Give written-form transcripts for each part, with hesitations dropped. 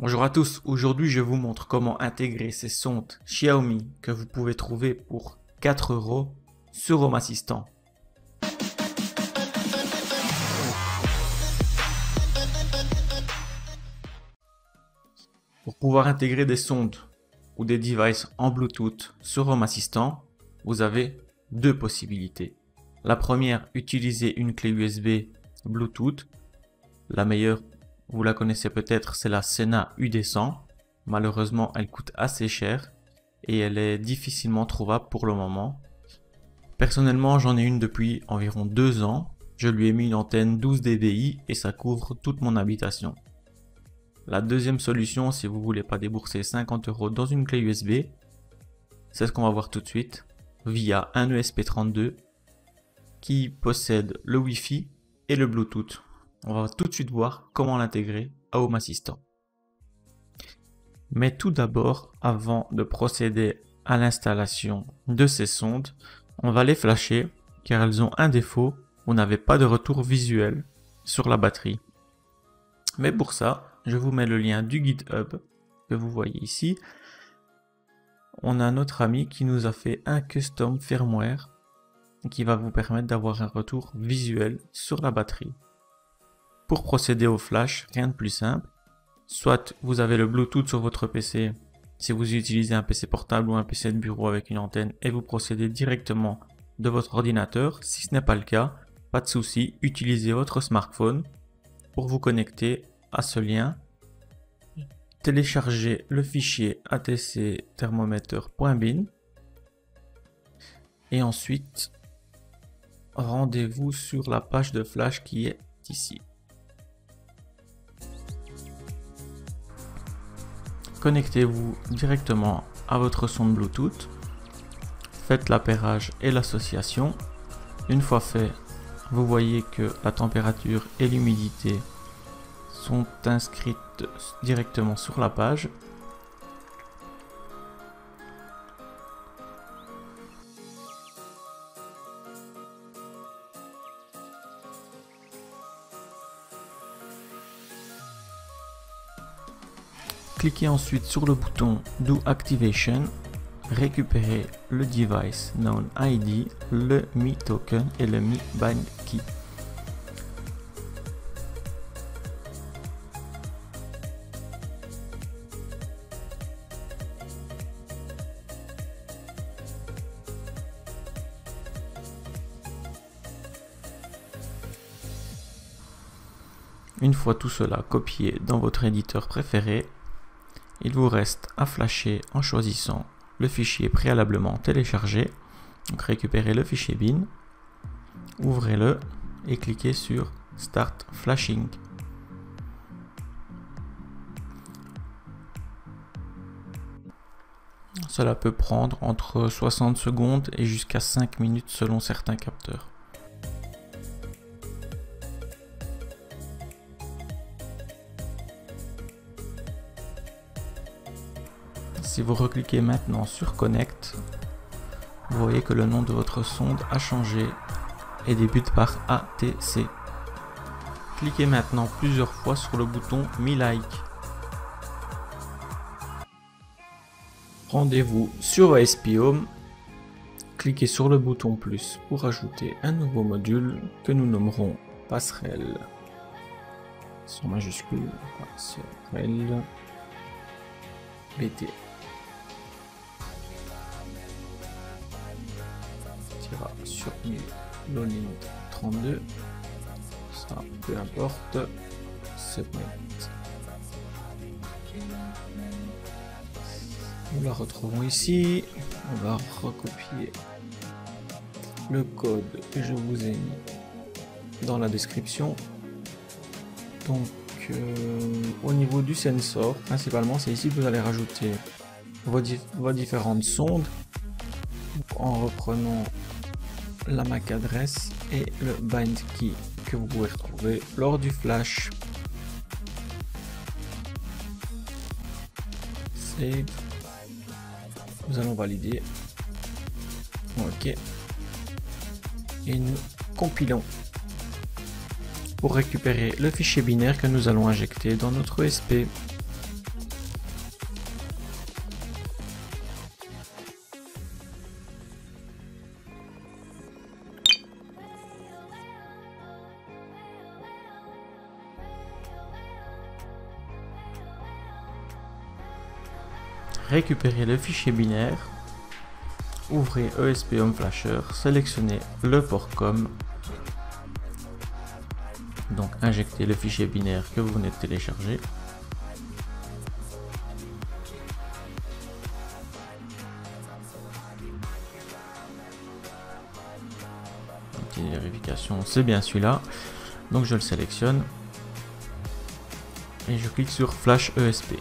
Bonjour à tous, aujourd'hui je vous montre comment intégrer ces sondes Xiaomi que vous pouvez trouver pour 4 € sur Home Assistant. Pour pouvoir intégrer des sondes ou des devices en Bluetooth sur Home Assistant, vous avez deux possibilités. La première, utiliser une clé USB Bluetooth. La meilleure, vous la connaissez peut-être, c'est la Sena UD100. Malheureusement, elle coûte assez cher et elle est difficilement trouvable pour le moment. Personnellement, j'en ai une depuis environ 2 ans. Je lui ai mis une antenne 12 dBi et ça couvre toute mon habitation. La deuxième solution, si vous ne voulez pas débourser 50 € dans une clé USB, c'est ce qu'on va voir tout de suite via un ESP32 qui possède le Wi-Fi et le Bluetooth. On va tout de suite voir comment l'intégrer à Home Assistant. Mais tout d'abord, avant de procéder à l'installation de ces sondes, on va les flasher car elles ont un défaut, vous n'avez pas de retour visuel sur la batterie. Mais pour ça, je vous mets le lien du GitHub que vous voyez ici. On a notre ami qui nous a fait un custom firmware qui va vous permettre d'avoir un retour visuel sur la batterie. Pour procéder au flash, rien de plus simple. Soit vous avez le Bluetooth sur votre PC, si vous utilisez un PC portable ou un PC de bureau avec une antenne, et vous procédez directement de votre ordinateur. Si ce n'est pas le cas, pas de souci, utilisez votre smartphone pour vous connecter à ce lien. Téléchargez le fichier atc-thermometer.bin et ensuite rendez-vous sur la page de flash qui est ici. Connectez-vous directement à votre sonde Bluetooth, faites l'appairage et l'association. Une fois fait, vous voyez que la température et l'humidité sont inscrites directement sur la page. Cliquez ensuite sur le bouton Do Activation, récupérez le device known ID, le Mi Token et le Mi Bind Key. Une fois tout cela copié dans votre éditeur préféré, il vous reste à flasher en choisissant le fichier préalablement téléchargé. Donc récupérez le fichier bin, ouvrez-le et cliquez sur Start Flashing. Cela peut prendre entre 60 secondes et jusqu'à 5 minutes selon certains capteurs. Si vous recliquez maintenant sur Connect, vous voyez que le nom de votre sonde a changé et débute par ATC. Cliquez maintenant plusieurs fois sur le bouton Mi Like. Rendez-vous sur ASP Home. Cliquez sur le bouton plus pour ajouter un nouveau module que nous nommerons passerelle. Sur majuscule, passerelle BT. Sur Lonin 32, ça peu importe, submit. Nous la retrouvons ici, on va recopier le code que je vous ai mis dans la description. Donc au niveau du sensor, principalement c'est ici que vous allez rajouter vos différentes sondes en reprenant la MAC adresse et le bind key que vous pouvez retrouver lors du flash. Save. Nous allons valider. OK. Et nous compilons pour récupérer le fichier binaire que nous allons injecter dans notre ESP. récupérez le fichier binaire, ouvrez ESP Home Flasher, sélectionnez le port COM, donc injectez le fichier binaire que vous venez de télécharger. Petite vérification, c'est bien celui-là, donc je le sélectionne et je clique sur Flash ESP.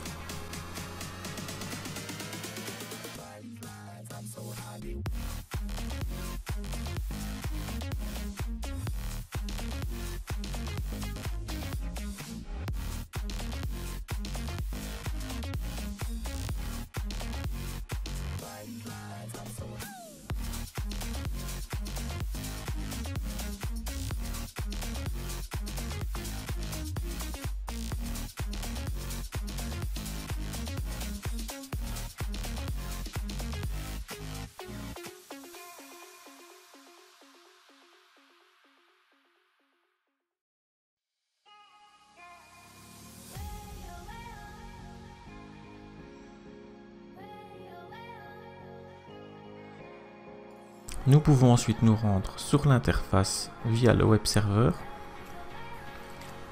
Nous pouvons ensuite nous rendre sur l'interface via le web serveur.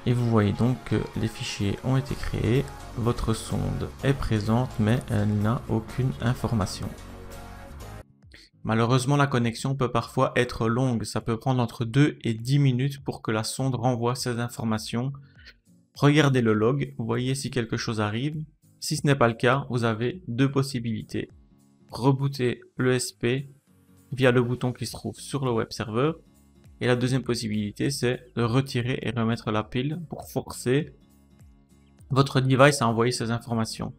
Et vous voyez donc que les fichiers ont été créés. Votre sonde est présente mais elle n'a aucune information. Malheureusement, la connexion peut parfois être longue. Ça peut prendre entre 2 et 10 minutes pour que la sonde renvoie ces informations. Regardez le log, voyez si quelque chose arrive. Si ce n'est pas le cas, vous avez deux possibilités. Rebooter l'ESP via le bouton qui se trouve sur le web serveur. Et la deuxième possibilité, c'est de retirer et remettre la pile pour forcer votre device à envoyer ces informations.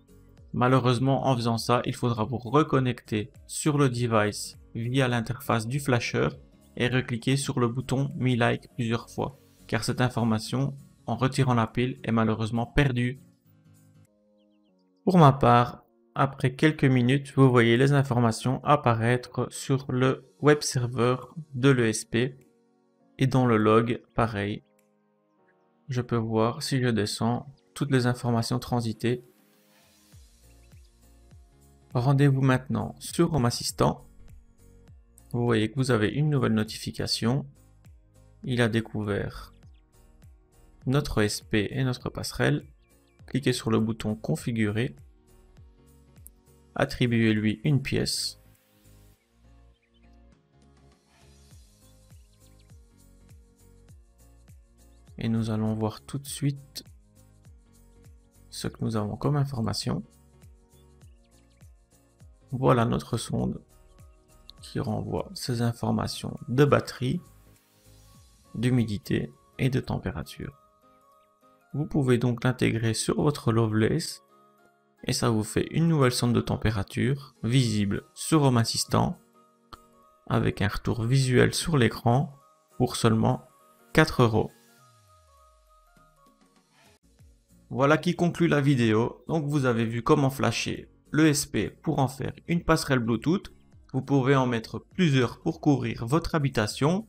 Malheureusement, en faisant ça, il faudra vous reconnecter sur le device via l'interface du flasher et recliquer sur le bouton Me Like plusieurs fois, car cette information, en retirant la pile, est malheureusement perdue. Pour ma part, après quelques minutes, vous voyez les informations apparaître sur le web serveur de l'ESP et dans le log, pareil. Je peux voir, si je descends, toutes les informations transitées. Rendez-vous maintenant sur Home Assistant. Vous voyez que vous avez une nouvelle notification. Il a découvert notre ESP et notre passerelle. Cliquez sur le bouton Configurer. Attribuez-lui une pièce. Et nous allons voir tout de suite ce que nous avons comme information. Voilà notre sonde qui renvoie ces informations de batterie, d'humidité et de température. Vous pouvez donc l'intégrer sur votre Lovelace et ça vous fait une nouvelle sonde de température visible sur Home Assistant avec un retour visuel sur l'écran pour seulement 4 €. Voilà qui conclut la vidéo. Donc vous avez vu comment flasher l'ESP pour en faire une passerelle Bluetooth. Vous pouvez en mettre plusieurs pour couvrir votre habitation.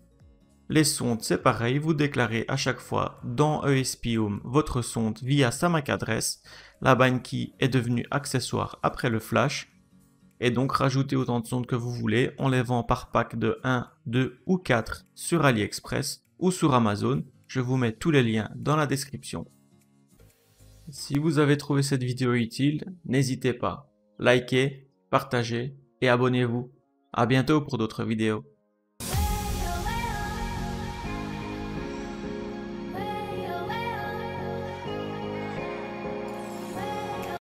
Les sondes, c'est pareil, vous déclarez à chaque fois dans ESP Home votre sonde via sa MAC adresse. La bind key est devenue accessoire après le flash. Et donc rajoutez autant de sondes que vous voulez. On les vend par pack de 1, 2 ou 4 sur AliExpress ou sur Amazon. Je vous mets tous les liens dans la description. Si vous avez trouvé cette vidéo utile, n'hésitez pas, likez, partagez et abonnez-vous. À bientôt pour d'autres vidéos.